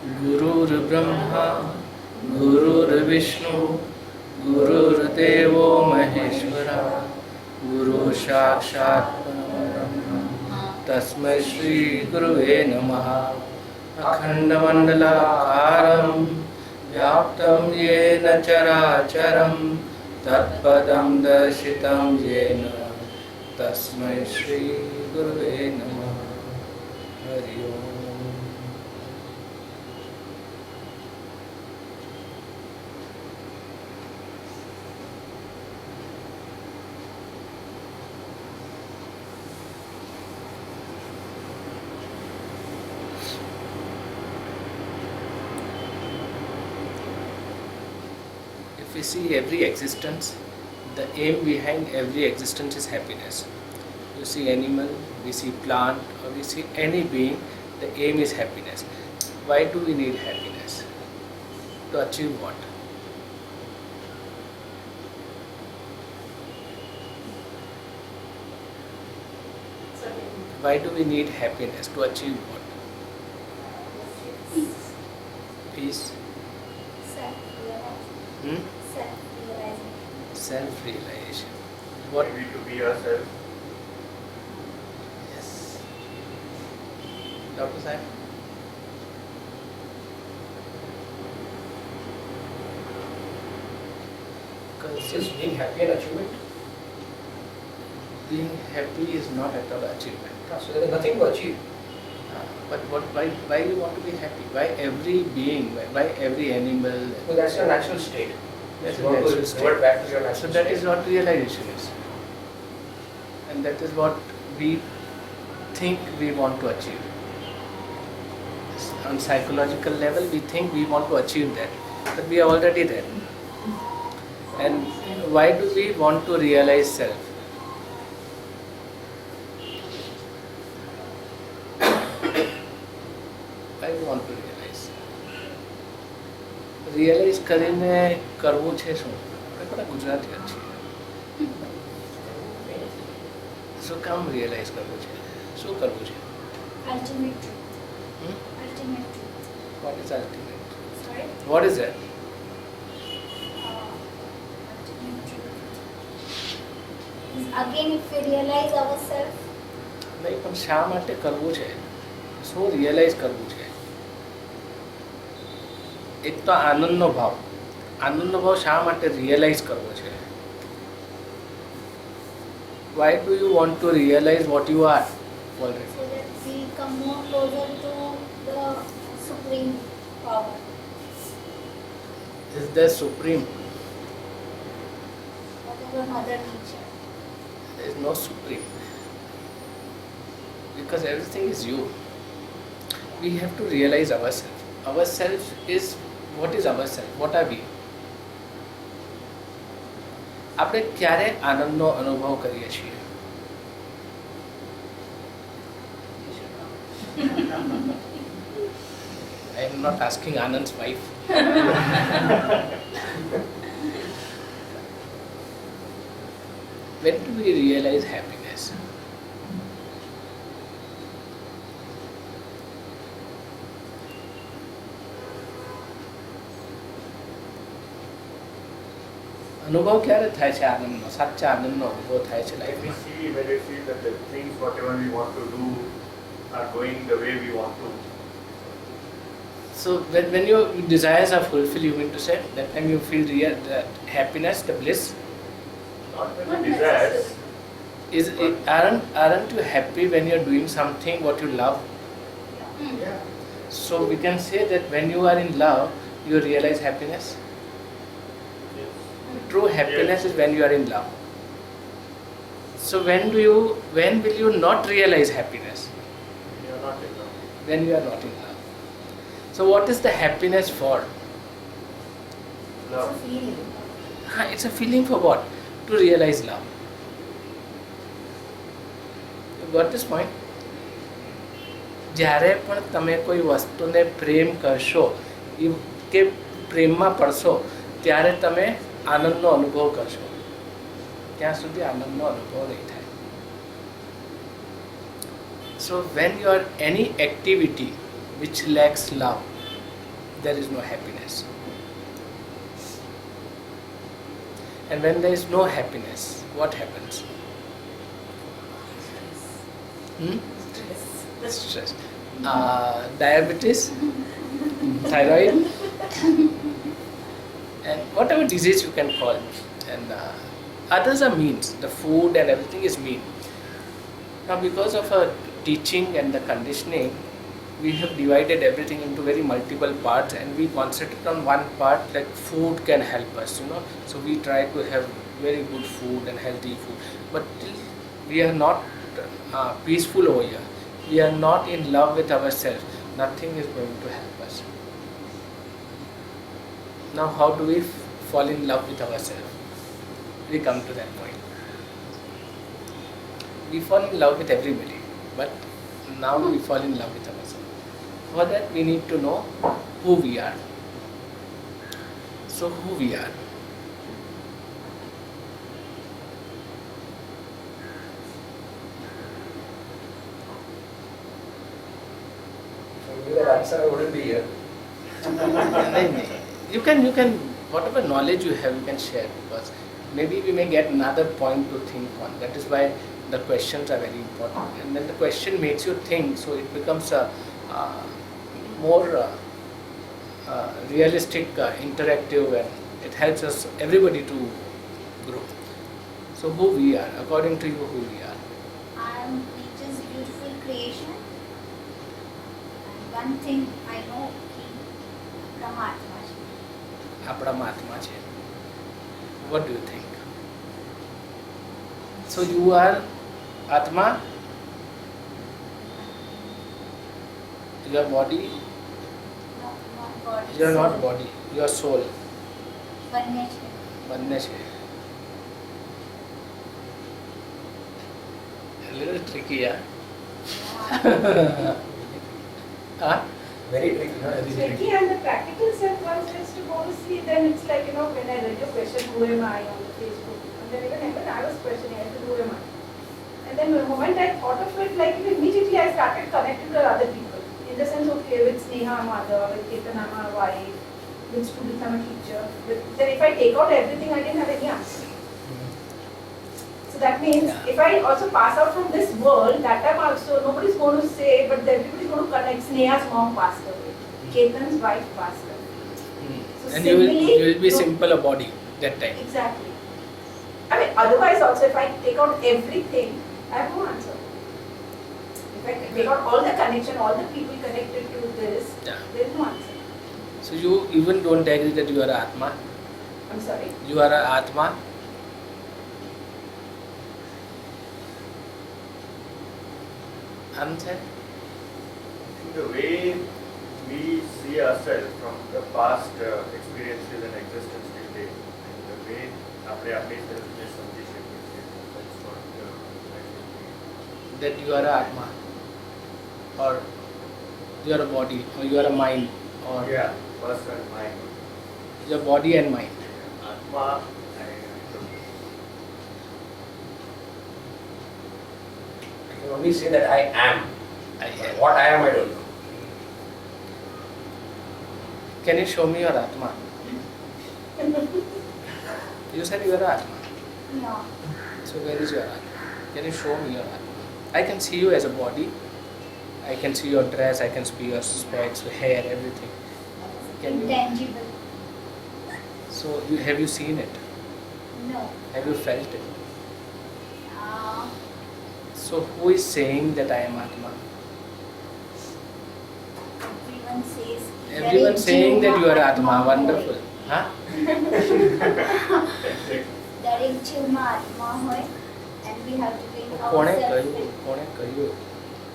गुरुर्ब्रह्मा गुरुर्विष्णु गुरुर्देवो महेश्वरा गुरु साक्षात् परब्रह्म तस्मै श्री गुरुवे नमः। अखंडमंडलाकारं व्याप्तं येन चराचरं तत्पदं दर्शितं येन तस्मै श्री गुरुवे नमः। हरि ओम। We see every existence, the aim behind every existence is happiness. You see animal, we see plant, or we see any being, the aim is happiness. Why do we need happiness? To achieve what? Why do we need happiness? To achieve what? Peace. Self-realization. What? Maybe to be yourself. Yes. Dr. Saib? Is being happy an achievement? Being happy is not at all achievement. So there is nothing to achieve. But why you want to be happy? Why every being? Why every animal? Well, that's your natural state. That's You your want to natural state. revert back to your So natural that state. is what realization is, and that is what we think we want to achieve. On psychological level, we think we want to achieve that, but we are already there. And why do we want to realize self? Why we want to realize? Realize કરીને કરવું છે શું? આપણે બધા ગુજરાતી જ છીએ. શું કામ રિયલાઇઝ કરવું છે? શું કરવું છે? Ultimate truth. Ultimate truth. What is ultimate? Sorry? What is that? Ultimate truth. Is again, if we realize ourselves, નહીં, પણ શા માટે કરવું છે? શું રિયલાઇઝ કરવું છે? એક તો આનંદનો ભાવ. આનંદનો ભાવ શા માટે રિયલાઇઝ કરવો છે? Why do you want to realize what you are already? so that we come more closer to the supreme power. Is there supreme? Whatever mother nature. There is no supreme. Because everything is you. We have to realize ourselves. Ourselves is, what is ourselves? What are we? આપણે ક્યારે આનંદનો અનુભવ કરીએ છીએ? I am not asking Anand's wife. When do we realize happiness? અનુભવ ક્યારે થાય છે આનંદનો? સાચા આનંદનો અનુભવ થાય છે When we લાઈફમાં. see that the things, whatever we want to do, are going the way we want to. So when your desires are fulfilled, you mean to say that time you feel real that happiness, the bliss. Not when the desires. Aren't you happy when you're doing something what you love? Yeah. So we can say that when you are in love, you realize happiness. True happiness is when you are in love. So when will you not realize happiness? You are not in love. When you are not in love. So what is the happiness for? It's a Love. feeling. It's a feeling for what? To realize love. You got this point? જ્યારે પણ તમે કોઈ વસ્તુને પ્રેમ કરશો કે પ્રેમમાં પડશો ત્યારે તમે આનંદનો અનુભવ કરશો. ત્યાં સુધી આનંદનો અનુભવ નહીં થાય. So when you are any activity which lacks love, there is no happiness. And when there is no happiness, what happens? Stress. Diabetes, thyroid, and whatever disease you can call. And others are means. The food and everything is mean. Now, because of our teaching and the conditioning, we have divided everything into very multiple parts, and we concentrate on one part, like food can help us, So we try to have very good food and healthy food, but till we are not peaceful over here, we are not in love with ourselves, nothing is going to help us. Now, how do we fall in love with ourselves? We come to that point. We fall in love with everybody, but now we fall in love with ourselves. For that, we need to know who we are. So, who we are. If I knew that answer, I wouldn't be here. You can, whatever knowledge you have, you can share, because maybe we may get another point to think on. That is why the questions are very important. And then the question makes you think, so it becomes a more realistic, interactive, and it helps us, everybody, to grow. So who we are, according to you, who we are? I am nature's beautiful creation. And one thing I know, Paramatma. Apna Atma છે. What do you think? So you are Atma, your body, No, not body. you are not soul. body, you are soul. બંને છે. બંને છે. A little tricky, yeah? Huh? Very tricky, no? Very Tricky, and the practical self once gets to go to see, then it's like, when I read your question, who am I on the Facebook, and then even I was questioning, I said, who am I? And then the moment I thought of it, like immediately I started connecting to other people. In the sense, okay, with Sneha, mother, with Ketan, my wife, with students, I'm a teacher. Then if I take out everything, I didn't have any answer. So that means if I also pass out from this world, that time also nobody's going to say, but everybody's going to connect. Sneha's mom passed away. Ketan's wife passed away. So And you will be no- simple a body that time. Exactly. I mean, otherwise also, if I take out everything, I have no answer. If I take out all the connection, all the people connected to this, Yeah. there is no answer. So you even don't agree that you are Atma. I'm sorry. You are a Atma. Answer. I think the way we see ourselves from the past experiences and existence till date, and the way આપણે આપણી સેલ્ફને સમજી શકીએ છીએ, that's what I think. That you are a Atma, or you are a body, or you are a mind, or Yeah, person, mind, your body and mind. Atma, I can only say that I am. I But am. what I am, I don't know. Can you show me your Atma? You said you are a Atma. No. So where is your Atma? Can you show me your Atma? I can see you as a body. I can see your dress. I can see your specs, hair, everything. Can you? Intangible. So have you seen it? No. Have you felt it? Uh, So who is saying that I am Atma? everyone says. Everyone saying that you are Atma. Wonderful. Huh? દરેક જીવમાં આત્મા હોય and we have to bring કોણે ourselves કહ્યું? કોણે કહ્યું?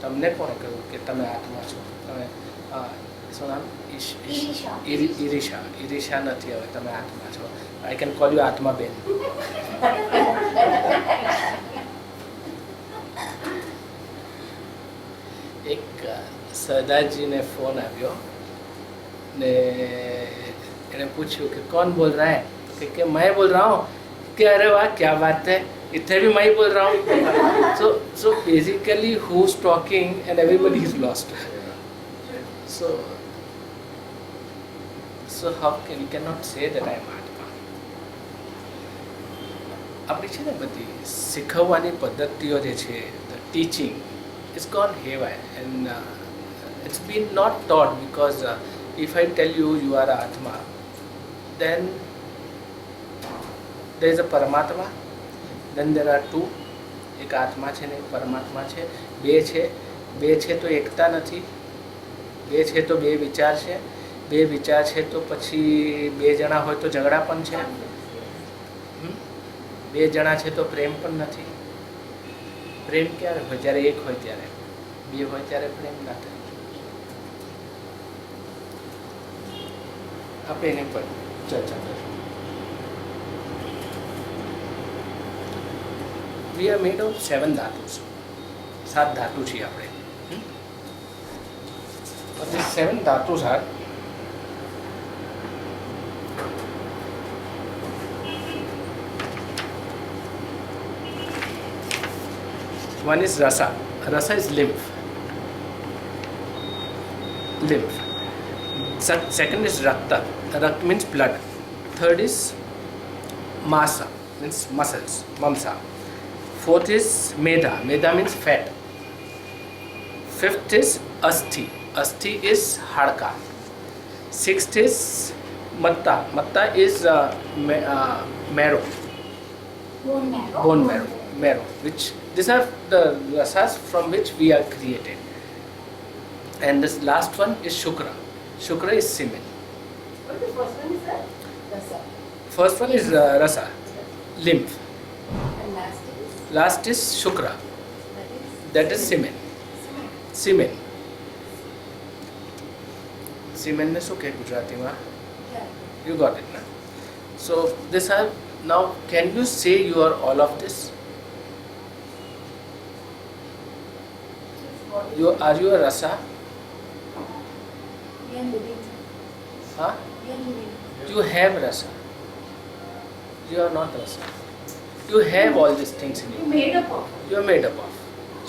તમને કોણે કહ્યું કે તમે આત્મા છો? તમે શું નામ? ઈરિષા. ઈરિષા નથી, હવે તમે આત્મા છો. I can call you આત્મા બેન. એક સરદારજીને ફોન આવ્યો ને એને પૂછ્યું કે कौन बोल रहा है? कि मैं बोल रहा हूँ. कि अरे वाह क्या बात है, इतने भी मैं ही बोल रहा हूँ. So basically who's talking and everybody is lost. So So how can we cannot say that I am Atma. આપણી છે ને બધી શીખવવાની પદ્ધતિઓ જે છે, the teaching, it's gone haywire and it's been not taught because if I tell you you are Atma, then there is a Paramatma, then there are two, એક આત્મા છે ને એક પરમાત્મા છે, બે છે તો એકતા નથી, બે છે તો બે વિચાર છે તો પછી બે જણા હોય તો ઝઘડા પણ છે, બે જણા છે તો પ્રેમ પણ નથી. પ્રેમ ક્યારે હોય? જ્યારે એક હોય ત્યારે. બે હોય ત્યારે પ્રેમ ના થાય. આપણે એની પર ચર્ચા કરીશું. We are made of 7 धातुs. 7 धातु છીએ આપણે. But these 7 धातुs are one is rasa. Rasa is lymph. Second is rakta. Rakta means blood. Third is masa, means muscles, mamsa. Fourth is medha. Medha means fat. Fifth is asthi. Asthi is hadka. Sixth is matta. Matta is marrow. Bone marrow. Which these are the rasas from which we are created. And this last one is shukra. Shukra is semen. What the first one is that? Rasa. First one is rasa, lymph. And Last is shukra. That is semen. Semen. Semen ne શું કહે ગુજરાતીમાં? You got it, na? So this are now. Can you say you are all of this? Are you a rasa? We are living. Huh? We are living. You have rasa. You are not rasa. You have all these things in You you. made up of. You are made up of.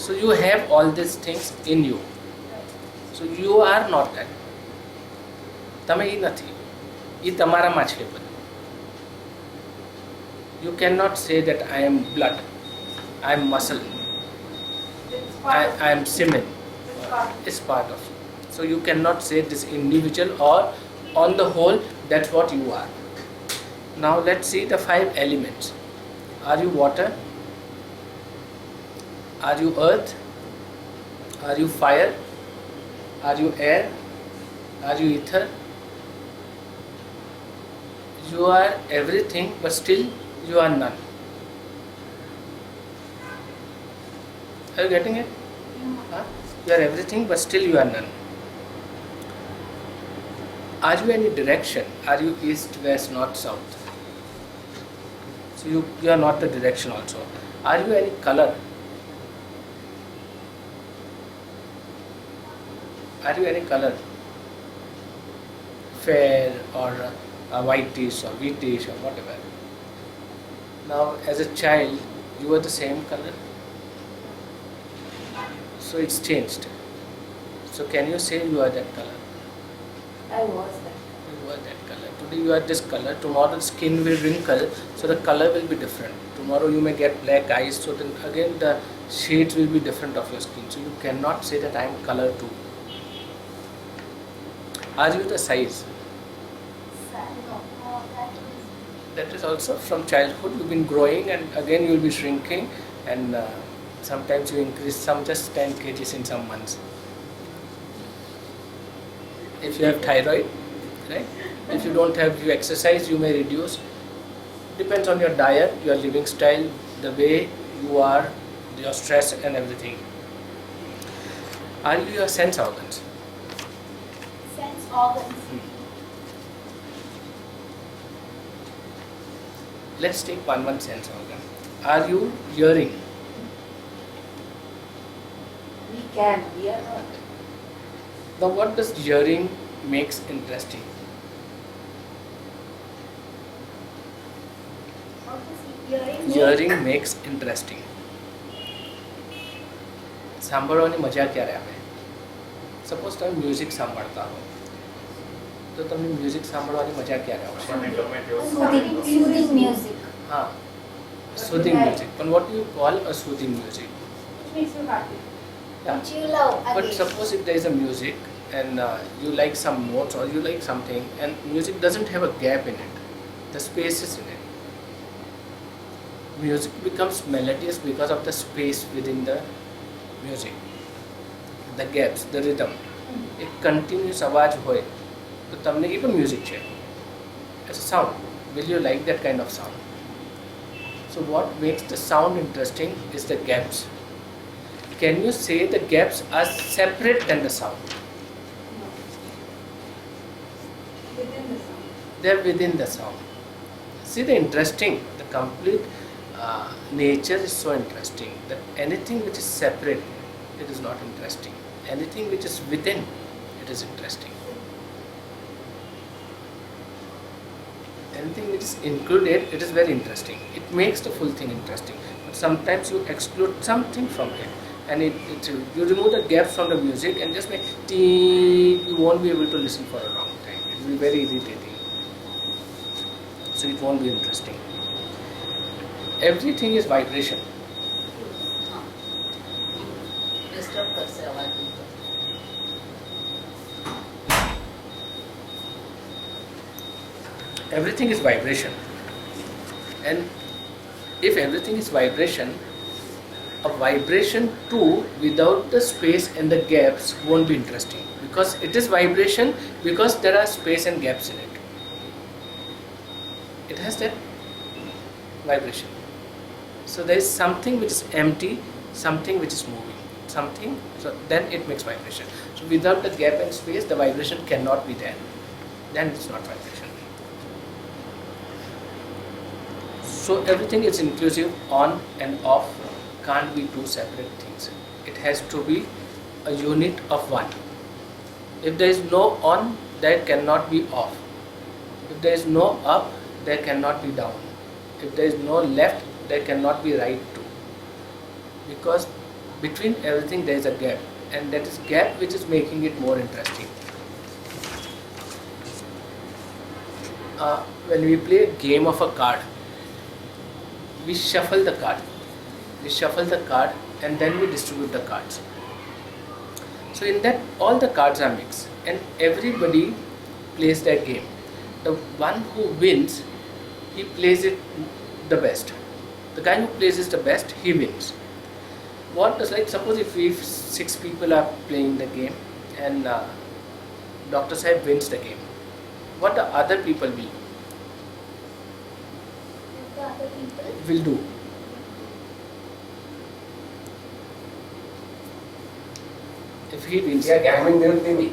So you have all these things in you. So you are not that. તમે એ નથી. એ તમારામાં છે બધું. You cannot say that I am blood, I am muscle, It's part of I am semen. It's part. It's part of you. So you cannot say this individual or on the whole that's what you are. Now let's see the 5 elements. Are you water? Are you earth? Are you fire? Are you air? Are you ether? You are everything but still you are none. Are you getting it? Huh? You are everything but still you are none. Are you any direction? Are you east, west, north, south? So you are not the direction also. Are you any color? Are you any color? Fair or whitish or wheatish or whatever. Now as a child you were the same color. So it's changed. So can you say you are that color? I was that. You are that color. Today you are this color. Tomorrow the skin will wrinkle, so the color will be different. Tomorrow you may get black eyes, so then again the shades will be different of your skin. So you cannot say that I am color too. Are you the size? That is also from childhood. You've been growing and again you will be shrinking, and sometimes you increase some just 10 kgs in some months. If you have thyroid, right? If you don't have, you exercise, you may reduce. Depends on your diet, your living style, the way you are, your stress and everything. Are you your sense organs? Sense organs. Let's take one sense organ. Are you hearing? We can. We are not. Now what does hearing makes interesting? What is hearing? Hearing makes interesting. સાંભળવાની મજા ક્યારે આવે? Suppose તમે music સાંભળતા હો, તો તમને music સાંભળવાની મજા ક્યારે આવશે? આપણને ગમે તેવો Soothing music. હા, soothing music. But what do you call a soothing music? Which makes you happy. Yeah. Which you love But again. suppose if there is a music and you like some notes or you like something and music doesn't have a gap in it, the space is in it. Music becomes melodious because of the space within the music, the gaps, the rhythm. એક continuous અવાજ હોય તો તમને એ પણ music છે. It's a sound. Will you like that kind of sound? So what makes the sound interesting is the gaps. Can you say the gaps are separate than the sound? No. Within the sound. They're within the sound. See the interesting, the complete nature is so interesting that anything which is separate, it is not interesting. Anything which is within, it is interesting. Anything which is included, it is very interesting. It makes the full thing interesting. But sometimes you exclude something from it, and you remove the gaps from the music and just make tee, you won't be able to listen for a long time. It will be very irritating. So it won't be interesting. Everything is vibration. Disturb करसे आवाज नहीं तो Everything is vibration. And if everything is vibration, a vibration too without the space and the gaps won't be interesting, because it is vibration because there are space and gaps in it. It has that vibration. So there is something which is empty, something which is moving, something, so then it makes vibration. So without the gap and space, the vibration cannot be there. Then it's not vibration. So everything is inclusive, on and off, can't be two separate things. It has to be a unit of one. If there is no on, there cannot be off. If there is no up, there cannot be down. If there is no left, there cannot be right too. Because between everything there is a gap, and that is gap which is making it more interesting. When we play a game of a card, we shuffle the card. We shuffle the card and then we distribute the cards. So in that all the cards are mixed and everybody plays that game. The one who wins, he plays it the best. The guy who plays it the best, he wins. What does, like, suppose if 6 people are playing the game and Dr. Sahib wins the game, what the other people will do? The other people. Will do. If he wins, Yeah, gambling, they will pay me.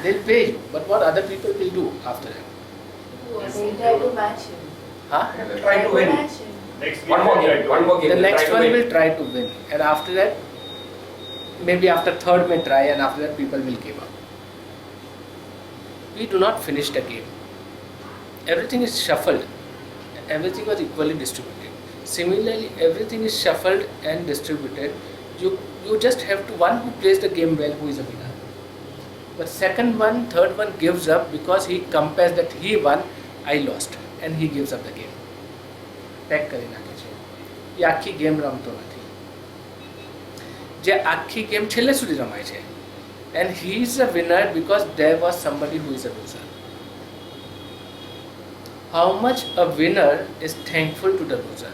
they'll pay you. But what other people will do after that? they try to match him. Huh? They'll try to win. Match him. next One more game, game, one more game. The they'll next try to one win. will try to win, and after that, maybe after third may try, and after that people will give up. We do not finish the game. Everything is shuffled. Everything was equally distributed. Similarly, everything is shuffled and distributed. You just have to, one who plays the game well, who is a winner. But second one, third one gives up because he compares that he won, I lost, and he gives up the game. Pack કરી નાખે છે. એ આખી game રમતો નથી. જે આખી game છેલ્લે સુધી રમાય છે. And he is a winner because there was somebody who is a loser. How much a winner is thankful to the loser.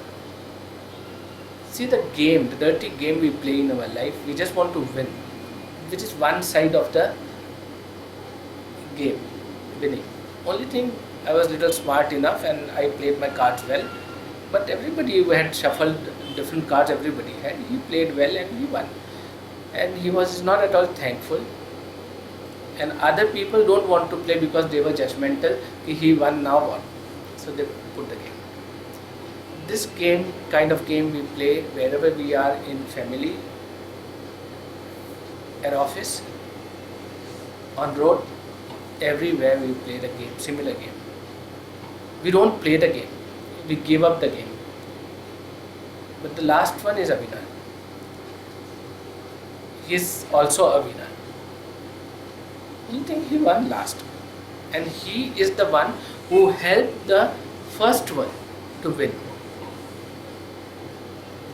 See the game, the dirty game we play in our life, we just want to win, which is one side of the game, winning. Only thing, I was little smart enough and I played my cards well, but everybody who had shuffled different cards, everybody had, he played well and he won. And he was not at all thankful. And other people don't want to play because they were judgmental, कि he won, now what? So they put the game. This game, kind of game we play wherever we are, in family, at office, on road, everywhere we play the game, similar game. We don't play the game, we give up the game. But the last one is a winner. He is also a winner. You think he won last. And he is the one who helped the first one to win.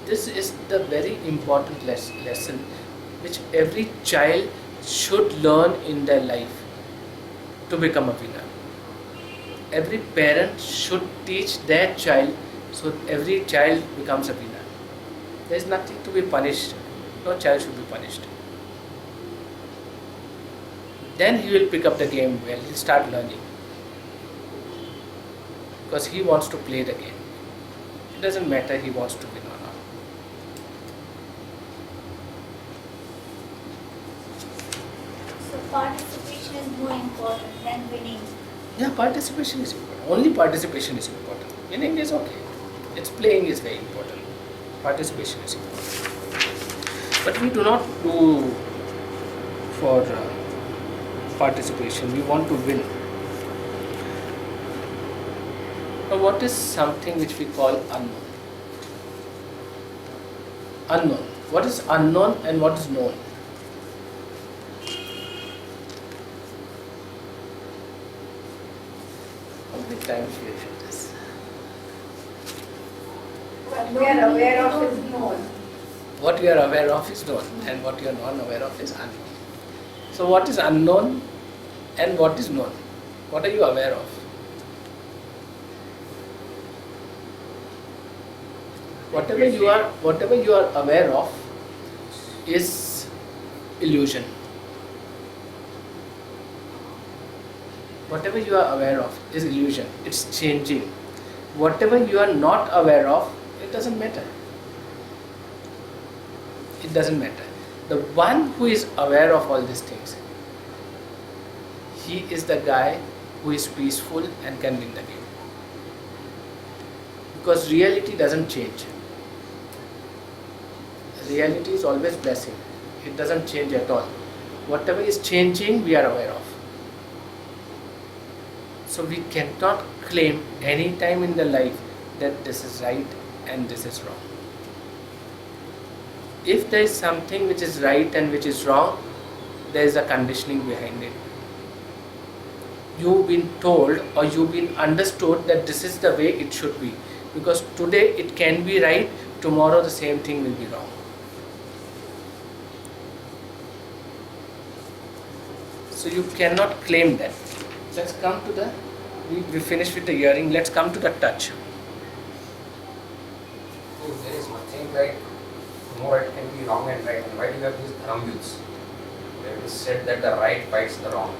This is the very important lesson which every child should learn in their life to become a winner. Every parent should teach their child so every child becomes a winner. There is nothing to be punished. No child should be punished. Then he will pick up the game well, he'll start learning. Because he wants to play the game. It doesn't matter he wants to win or not. So participation is more important than winning. Yeah, participation is important. Only participation is important. Winning is okay. It's playing is very important. Participation is important. But we do not do for participation. We want to win. Now, what is something which we call unknown? Unknown. What is unknown and what is known? How many times we have said this? What we are aware of is known. What you are aware of is known and what you are not aware of is unknown. So what is unknown and what is known? What are you aware of? Whatever you are aware of is illusion. Whatever you are aware of is illusion. It's changing. Whatever you are not aware of, it doesn't matter. It doesn't matter. The one who is aware of all these things, he is the guy who is peaceful and can win the game. Because reality doesn't change. Reality is always blessing. It doesn't change at all. Whatever is changing, we are aware of. So we cannot claim any time in the life that this is right and this is wrong. If there is something which is right and which is wrong, there is a conditioning behind it. You've been told or you've been understood that this is the way it should be. Because today it can be right, tomorrow the same thing will be wrong. So you cannot claim that. Let's come to the, we finished with the hearing, let's come to the touch. If there is nothing like more, it can be wrong and right. And why do you have these dharamyuds? Where it is said that the right fights the wrong.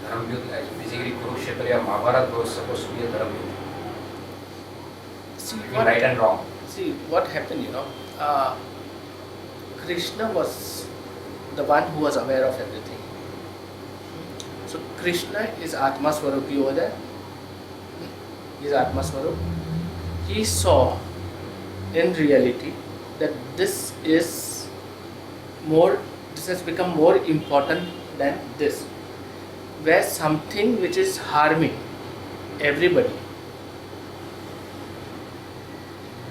Dharamyud, basically Kurukshetra or Mahabharata was supposed to be a dharamyud. See Between right and wrong. See what happened, Krishna was the one who was aware of everything. So Krishna is Atma Swarup over there. He is Atma Swarup. He saw in reality that this has become more important than this. Where something which is harming everybody,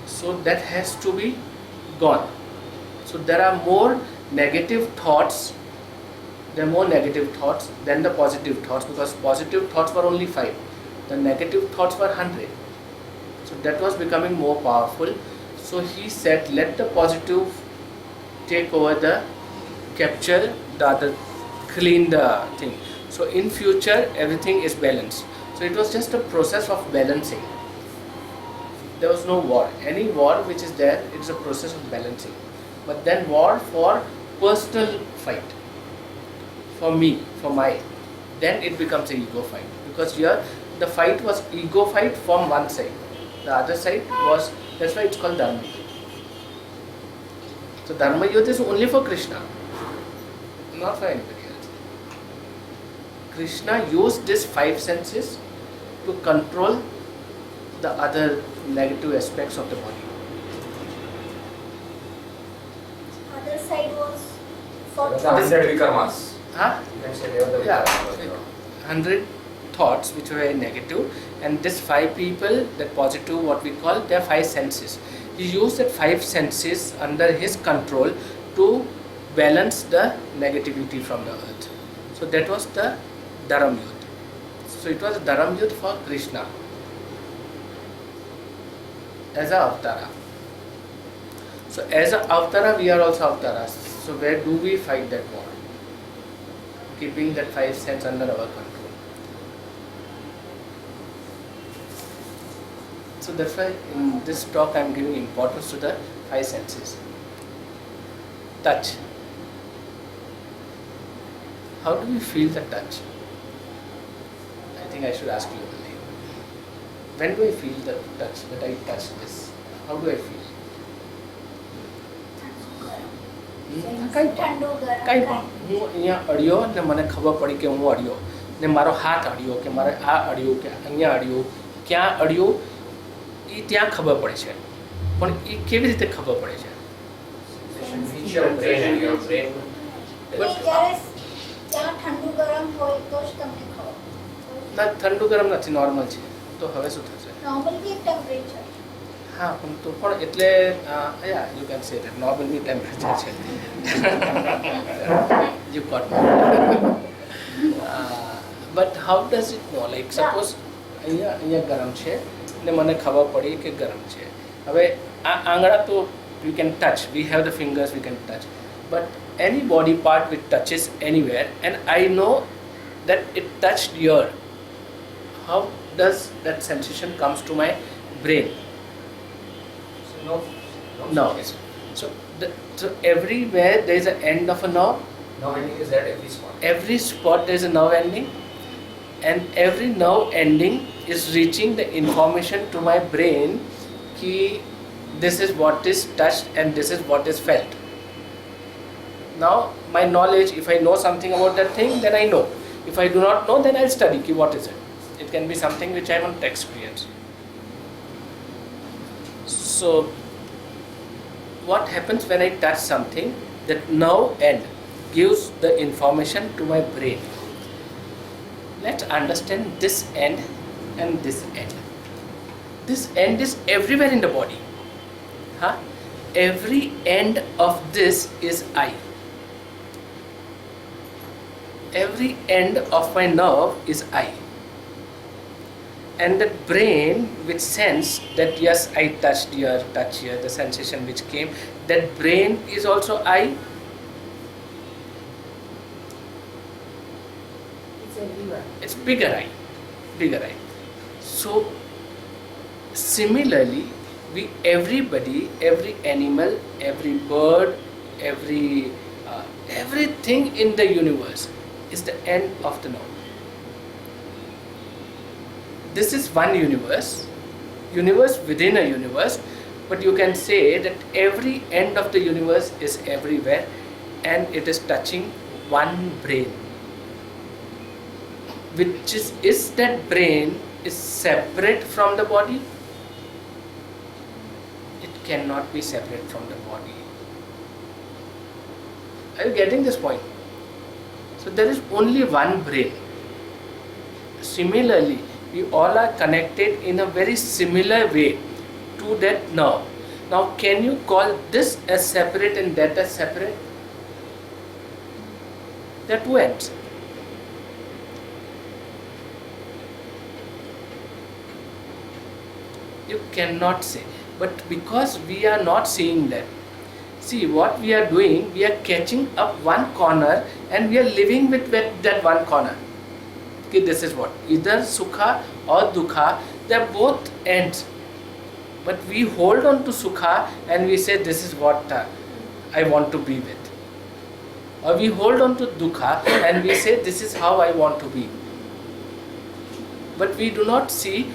so that has to be gone. So there are more negative thoughts. There are more negative thoughts than the positive thoughts, because positive thoughts were only 5. The negative thoughts were 100. So that was becoming more powerful. So he said, let the positive take over the capture, the other clean the thing. So in future everything is balanced. So it was just a process of balancing. There was no war. Any war which is there, it's a process of balancing. But then war for personal fight, for me, for my, then it becomes an ego fight. Because here the fight was ego fight from one side. The other side was, that's why it's called Dharma Yuddha. So Dharma Yuddha is only for Krishna, not for anybody else. Krishna used these 5 senses to control the other negative aspects of the body. Other side was for The 100 vikarmas. Huh? You can say they were the Yeah, vikarmas. 100 thoughts which were negative, and this 5 people, that positive, what we call, they are 5 senses. He used that 5 senses under his control to balance the negativity from the earth. So that was the Dharam Yudh. So it was a Dharam Yudh for Krishna as a Avatara. So as a Avatara, we are also Avataras. So where do we fight that war? Keeping that five senses under our control. So that's why in this talk I am giving importance to the five senses. Touch. How do we feel the touch? I think I should ask you only. When do I feel the touch, that I touch this? How do I feel? ઠંડુ ગરમ કંઈ પણ હું અહીંયા અડ્યો ને મને ખબર પડી કે હું અડ્યો ને મારો હાથ અડ્યો કે મારે આ અડ્યું કે અહીંયા અડ્યું ક્યાં અડ્યું એ ત્યાં ખબર પડે છે પણ એ કેવી રીતે ખબર પડે છે? Which your brain and your brain. એ જ્યારે ત્યાં ઠંડુ ગરમ હોય તો જ તમને ખબર ના ઠંડુ ગરમ નથી નોર્મલ છે તો હવે શું થશે? નોર્મલી ટેમ્પરેચર હા પણ તો પણ એટલે યા you can say that normally temperature છે you got but how does it know like suppose અહીંયા ગરમ છે ને મને ખબર પડી કે ગરમ છે હવે આ આંગળા તો you can touch, we have the fingers, we can touch, but any body part which touches anywhere and I know that it touched here, how does that sensation comes to my brain? No. No. So, so everywhere there is an end of a nerve. No ending is that every spot. Every spot there is a nerve ending, and every nerve ending is reaching the information to my brain ki this is what is touched and this is what is felt. Now my knowledge, if I know something about that thing, then I know. If I do not know, then I'll study ki what is it. It can be something which I want to experience. So what happens when I touch something? That nerve end gives the information to my brain. Let's understand this end and this end. This end is everywhere in the body. Huh? Every end of this is I. Every end of my nerve is I. And the brain which sense that yes, I touched here, the sensation which came, that brain is also I. It's everywhere. It's bigger I. So similarly, everybody, every animal, every bird, everything in the universe is the end of the nerve. This is one universe within a universe, but you can say that every end of the universe is everywhere and it is touching one brain, which is that brain is separate from the body? It cannot be separate from the body. Are you getting this point? So there is only one brain. Similarly, we all are connected in a very similar way to that nerve. Now can you call this as separate and that as separate? There are two ends. You cannot say. But because we are not seeing that, see what we are doing, we are catching up one corner and we are living with that one corner. Okay, this is what, either sukha or dukha, they are both ends, but we hold on to sukha and we say this is what I want to be with, or we hold on to dukha and we say this is how I want to be, but we do not see